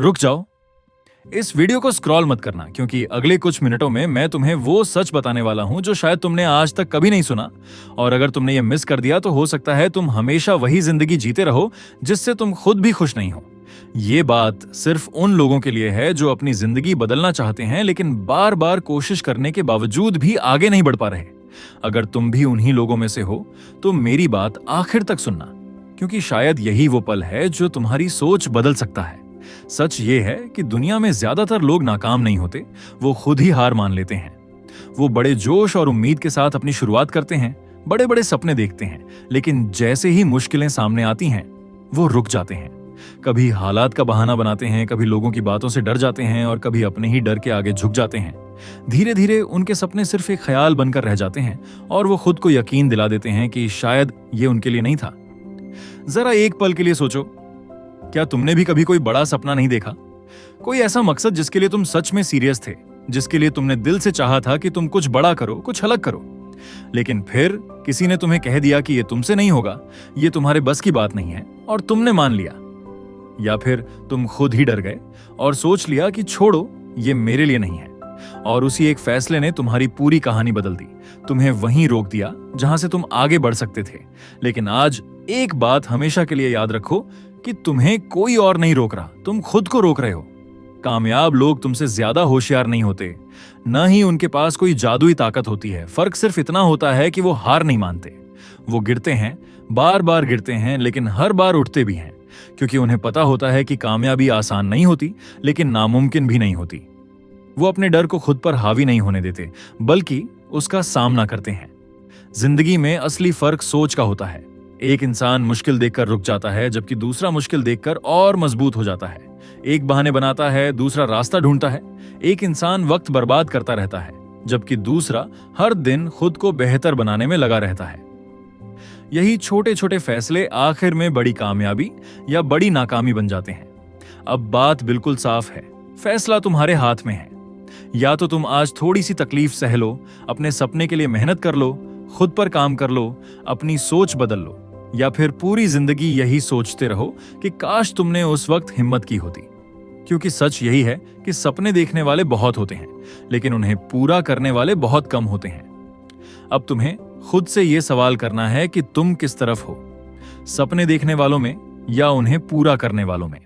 रुक जाओ। इस वीडियो को स्क्रॉल मत करना क्योंकि अगले कुछ मिनटों में मैं तुम्हें वो सच बताने वाला हूं जो शायद तुमने आज तक कभी नहीं सुना। और अगर तुमने ये मिस कर दिया तो हो सकता है तुम हमेशा वही जिंदगी जीते रहो जिससे तुम खुद भी खुश नहीं हो। ये बात सिर्फ उन लोगों के लिए है जो अपनी जिंदगी बदलना चाहते हैं लेकिन बार बार कोशिश करने के बावजूद भी आगे नहीं बढ़ पा रहे। अगर तुम भी उन्हीं लोगों में से हो तो मेरी बात आखिर तक सुनना, क्योंकि शायद यही वो पल है जो तुम्हारी सोच बदल सकता है। सच ये है कि दुनिया में ज्यादातर लोग नाकाम नहीं होते, वो खुद ही हार मान लेते हैं। वो बड़े जोश और उम्मीद के साथ अपनी शुरुआत करते हैं, बड़े बड़े सपने देखते हैं, लेकिन जैसे ही मुश्किलें सामने आती हैं वो रुक जाते हैं। कभी हालात का बहाना बनाते हैं, कभी लोगों की बातों से डर जाते हैं और कभी अपने ही डर के आगे झुक जाते हैं। धीरे धीरे उनके सपने सिर्फ एक ख्याल बनकर रह जाते हैं और वो खुद को यकीन दिला देते हैं कि शायद ये उनके लिए नहीं था। जरा एक पल के लिए सोचो, क्या तुमने भी कभी कोई बड़ा सपना नहीं देखा? कोई ऐसा मकसद जिसके लिए तुम सच में सीरियस थे, जिसके लिए तुमने दिल से चाहा था कि तुम कुछ बड़ा करो, कुछ अलग करो, लेकिन फिर किसी ने तुम्हें कह दिया कि ये तुमसे नहीं होगा, ये तुम्हारे बस की बात नहीं है, और तुमने मान लिया। या फिर तुम खुद ही डर गए और सोच लिया कि छोड़ो, ये मेरे लिए नहीं है, और उसी एक फैसले ने तुम्हारी पूरी कहानी बदल दी, तुम्हें वहीं रोक दिया जहां से तुम आगे बढ़ सकते थे। लेकिन आज एक बात हमेशा के लिए याद रखो कि तुम्हें कोई और नहीं रोक रहा, तुम खुद को रोक रहे हो। कामयाब लोग तुमसे ज्यादा होशियार नहीं होते, न ही उनके पास कोई जादुई ताकत होती है। फर्क सिर्फ इतना होता है कि वो हार नहीं मानते। वो गिरते हैं, बार बार गिरते हैं, लेकिन हर बार उठते भी हैं, क्योंकि उन्हें पता होता है कि कामयाबी आसान नहीं होती, लेकिन नामुमकिन भी नहीं होती। वो अपने डर को खुद पर हावी नहीं होने देते, बल्कि उसका सामना करते हैं। जिंदगी में असली फर्क सोच का होता है। एक इंसान मुश्किल देखकर रुक जाता है, जबकि दूसरा मुश्किल देखकर और मजबूत हो जाता है। एक बहाने बनाता है, दूसरा रास्ता ढूंढता है। एक इंसान वक्त बर्बाद करता रहता है, जबकि दूसरा हर दिन खुद को बेहतर बनाने में लगा रहता है। यही छोटे छोटे फैसले आखिर में बड़ी कामयाबी या बड़ी नाकामी बन जाते हैं। अब बात बिल्कुल साफ है, फैसला तुम्हारे हाथ में है। या तो तुम आज थोड़ी सी तकलीफ सह लो, अपने सपने के लिए मेहनत कर लो, खुद पर काम कर लो, अपनी सोच बदल लो, या फिर पूरी जिंदगी यही सोचते रहो कि काश तुमने उस वक्त हिम्मत की होती। क्योंकि सच यही है कि सपने देखने वाले बहुत होते हैं, लेकिन उन्हें पूरा करने वाले बहुत कम होते हैं। अब तुम्हें खुद से यह सवाल करना है कि तुम किस तरफ हो, सपने देखने वालों में या उन्हें पूरा करने वालों में।